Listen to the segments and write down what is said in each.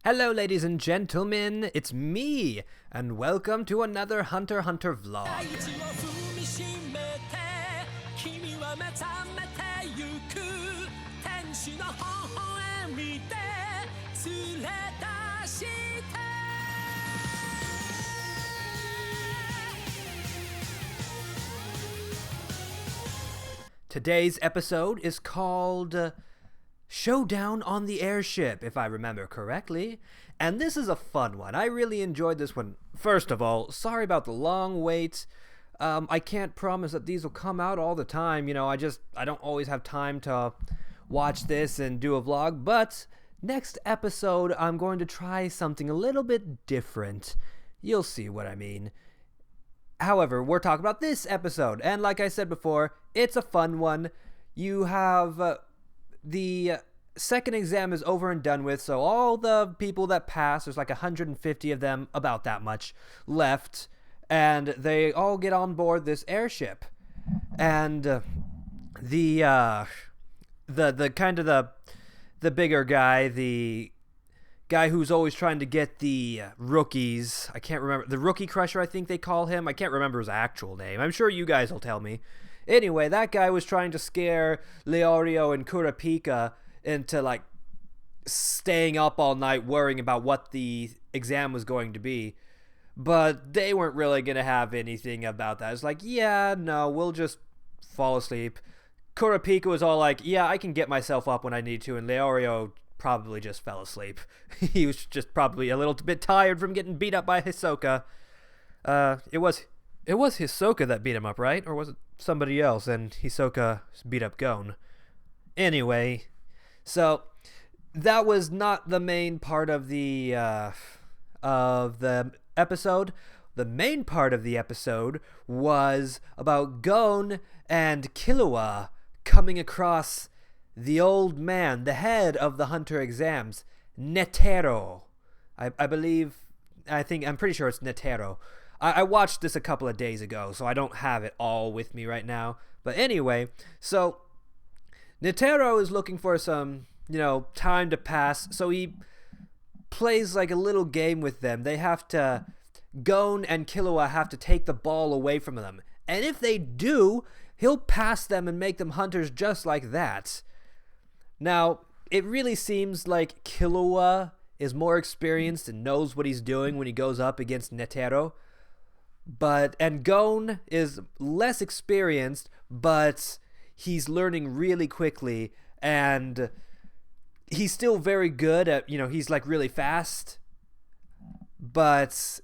Hello, ladies and gentlemen, it's me, and welcome to another Hunter x Hunter vlog. Today's episode is called Showdown on the Airship, if I remember correctly, and this is a fun one. I really enjoyed this one. First of all, sorry about the long wait. I can't promise that these will come out all the time. I don't always have time to watch this and do a vlog, but next episode I'm going to try something a little bit different. You'll see what I mean. However, we're talking about this episode, and like I said before, it's a fun one. You have the second exam is over and done with, so all the people that pass, there's like 150 of them, about that much, left, and they all get on board this airship. And the bigger guy, the guy who's always trying to get the rookies, I can't remember, the rookie crusher I think they call him, I can't remember his actual name, I'm sure you guys will tell me. Anyway, that guy was trying to scare Leorio and Kurapika into, like, staying up all night worrying about what the exam was going to be. But they weren't really going to have anything about that. It's like, yeah, no, we'll just fall asleep. Kurapika was all like, yeah, I can get myself up when I need to, and Leorio probably just fell asleep. He was just probably a little bit tired from getting beat up by Hisoka. It was Hisoka that beat him up, right? Or was it somebody else and Hisoka beat up Gon? Anyway, so that was not the main part of the episode. The main part of the episode was about Gon and Killua coming across the old man, the head of the Hunter exams, Netero. I'm pretty sure it's Netero. I watched this a couple of days ago, so I don't have it all with me right now. But anyway, so Netero is looking for some, time to pass, so he plays like a little game with them. Gon and Killua have to take the ball away from them. And if they do, he'll pass them and make them hunters just like that. Now, it really seems like Killua is more experienced and knows what he's doing when he goes up against Netero. And Gon is less experienced, but he's learning really quickly, and he's still very good at, he's like really fast, but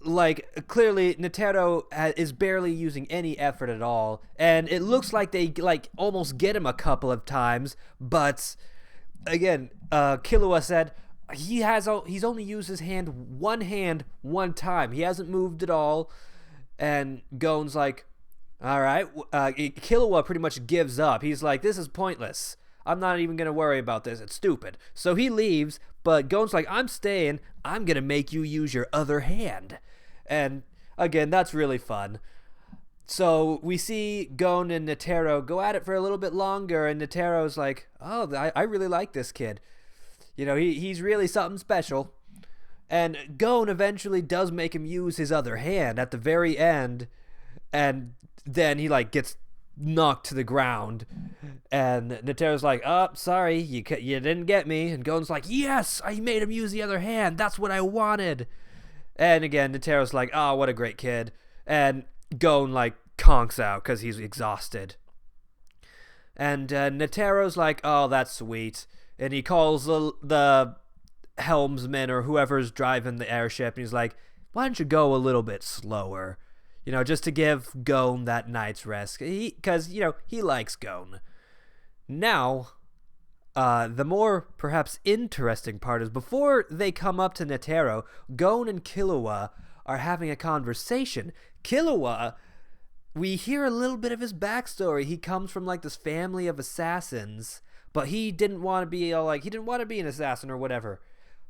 like clearly Netero is barely using any effort at all, and it looks like they like almost get him a couple of times, but again, Killua said he's only used his hand one time. He hasn't moved at all. And Gon's like, all right. Killua pretty much gives up. He's like, this is pointless. I'm not even going to worry about this. It's stupid. So he leaves, but Gon's like, I'm staying. I'm going to make you use your other hand. And again, that's really fun. So we see Gon and Netero go at it for a little bit longer, and Netero's like, oh, I really like this kid. He's really something special. And Gon eventually does make him use his other hand at the very end. And then he, gets knocked to the ground. And Netero's like, oh, sorry, you didn't get me. And Gon's like, yes, I made him use the other hand. That's what I wanted. And again, Netero's like, oh, what a great kid. And Gon, conks out because he's exhausted. And Netero's like, oh, that's sweet. And he calls the helmsman or whoever's driving the airship, and he's like, why don't you go a little bit slower? Just to give Gon that night's rest. Because, he likes Gon. Now, the more perhaps interesting part is before they come up to Netero, Gon and Killua are having a conversation. Killua, we hear a little bit of his backstory. He comes from, this family of assassins. But he didn't want to be he didn't want to be an assassin or whatever.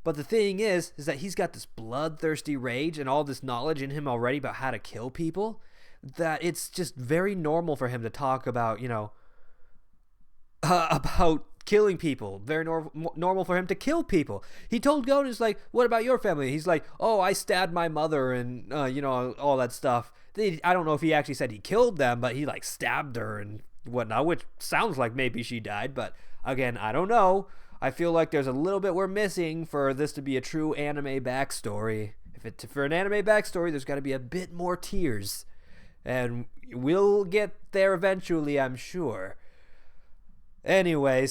But the thing is that he's got this bloodthirsty rage and all this knowledge in him already about how to kill people, that it's just very normal for him to talk about, about killing people. Very normal for him to kill people. He told Gon, he's like, what about your family? He's like, oh, I stabbed my mother and, all that stuff. I don't know if he actually said he killed them, but he, like, stabbed her and whatnot, which sounds like maybe she died, but again, I don't know. I feel like there's a little bit we're missing for this to be a true anime backstory. For an anime backstory, there's got to be a bit more tears. And we'll get there eventually, I'm sure. Anyway,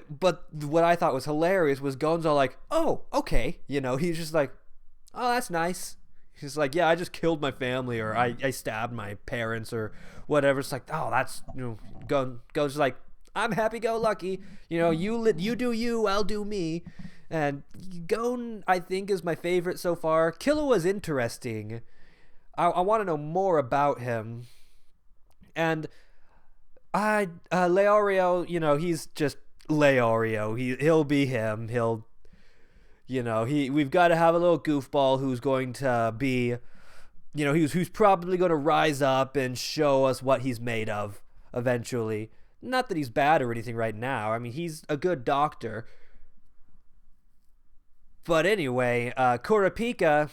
but what I thought was hilarious was Gon's all like, oh, okay. He's just like, oh, that's nice. He's like, yeah, I just killed my family, or I stabbed my parents, or whatever. It's like, oh, that's, Gon's like, I'm happy-go-lucky. You do you, I'll do me. And Gon, I think, is my favorite so far. Killua's interesting. I want to know more about him. And Leorio, he's just Leorio. He'll be him. We've got to have a little goofball who's going to be, who's probably going to rise up and show us what he's made of eventually. Not that he's bad or anything right now. I mean, he's a good doctor. But anyway, Kurapika,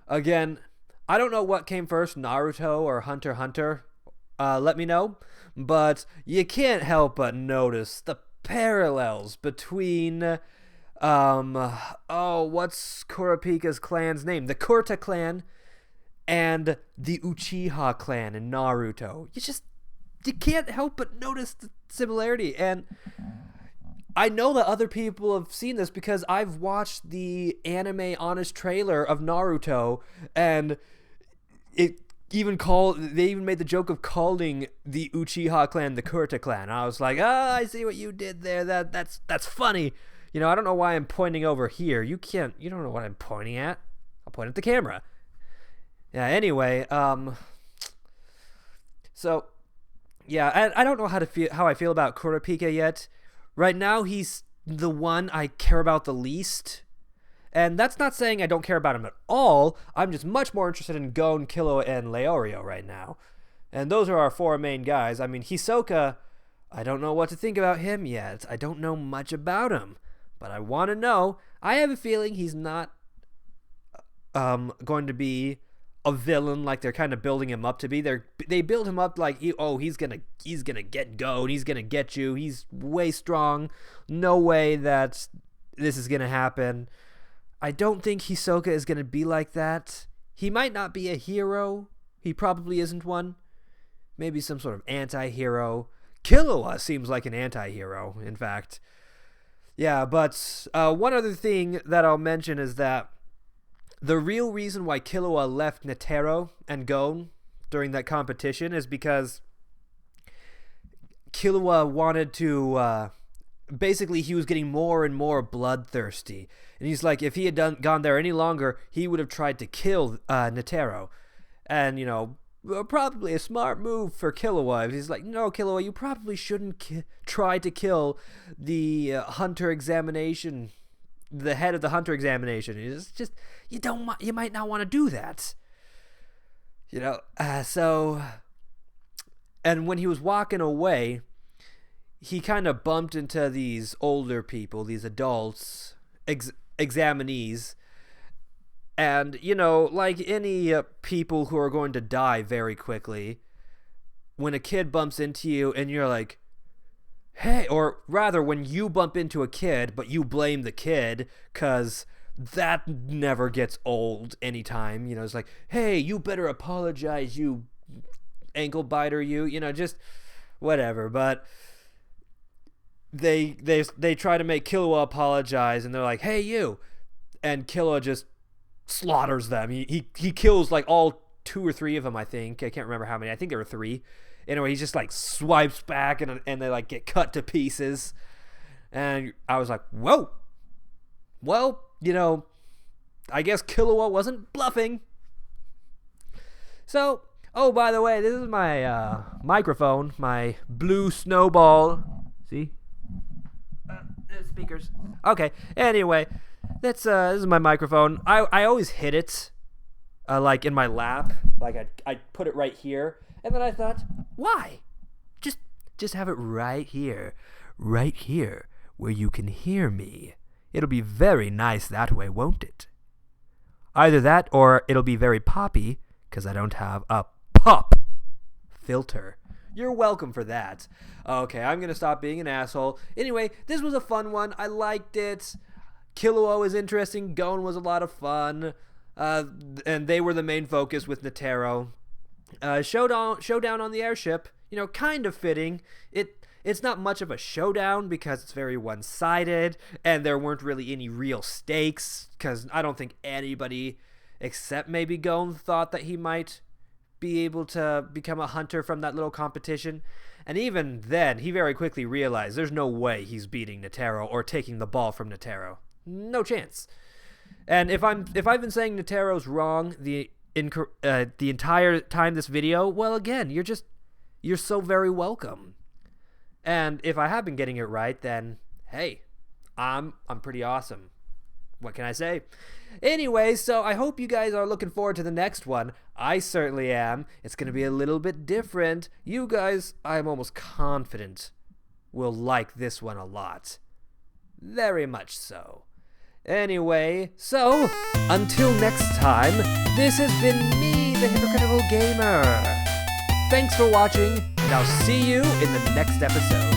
again, I don't know what came first, Naruto or Hunter x Hunter. Let me know. But you can't help but notice the parallels between, what's Kurapika's clan's name? The Kurta clan and the Uchiha clan in Naruto. You can't help but notice the similarity. And I know that other people have seen this because I've watched the anime honest trailer of Naruto, and they even made the joke of calling the Uchiha clan the Kurta clan. I was like, I see what you did there. That's funny. I don't know why I'm pointing over here. You don't know what I'm pointing at. I'll point at the camera. Yeah, anyway, so yeah, I don't know how I feel about Kurapika yet. Right now, he's the one I care about the least. And that's not saying I don't care about him at all. I'm just much more interested in Gon, Killua, and Leorio right now. And those are our four main guys. I mean, Hisoka, I don't know what to think about him yet. I don't know much about him. But I want to know. I have a feeling he's not going to be a villain like they're kind of building him up to be. They build him up like, he's gonna get Gon, he's gonna get you, he's way strong, no way that this is gonna happen. I don't think Hisoka is gonna be like that. He might not be a hero. He probably isn't one. Maybe some sort of anti-hero. Killua seems like an anti-hero, in fact. Yeah, but one other thing that I'll mention is that the real reason why Killua left Netero and Gon during that competition is because Killua wanted to, basically he was getting more and more bloodthirsty. And he's like, if he had gone there any longer, he would have tried to kill Netero. And, probably a smart move for Killua. He's like, no, Killua, you probably shouldn't try to kill the Hunter examination, the head of the Hunter examination. It's just, you might not want to do that. And when he was walking away, he kind of bumped into these older people, these adults, examinees. And, like any people who are going to die very quickly, when a kid bumps into you and you're like, hey, or rather when you bump into a kid, but you blame the kid, because that never gets old anytime. It's like, hey, you better apologize, you ankle biter, you, just whatever. But they try to make Killua apologize, and they're like, hey, you. And Killua just slaughters them. He kills like all 2 or 3 of them, I think. I can't remember how many. I think there were 3. Anyway, he just like swipes back and they like get cut to pieces. And I was like, whoa. Well, I guess Killua wasn't bluffing. So, by the way, this is my microphone, my blue snowball. See? Speakers. Okay, anyway, this is my microphone. I always hit it, like in my lap. Like I put it right here. And then I thought, why? Just just have it right here, where you can hear me. It'll be very nice that way, won't it? Either that, or it'll be very poppy, because I don't have a pop filter. You're welcome for that. Okay, I'm going to stop being an asshole. Anyway, this was a fun one. I liked it. Killua was interesting. Gon was a lot of fun. And they were the main focus with Netero. Showdown on the airship, kind of fitting. It's not much of a showdown because it's very one-sided, and there weren't really any real stakes, because I don't think anybody, except maybe Gon, thought that he might be able to become a hunter from that little competition. And even then, he very quickly realized there's no way he's beating Netero or taking the ball from Netero. No chance. And if I've been saying Netero's wrong the entire time this video, well, again, you're so very welcome. And if I have been getting it right, then hey, I'm pretty awesome. What can I say? Anyway, so I hope you guys are looking forward to the next one. I certainly am. It's going to be a little bit different. You guys, I'm almost confident, will like this one a lot. Very much so. Anyway, so until next time, this has been me, the Hypocritical Gamer. Thanks for watching, and I'll see you in the next episode.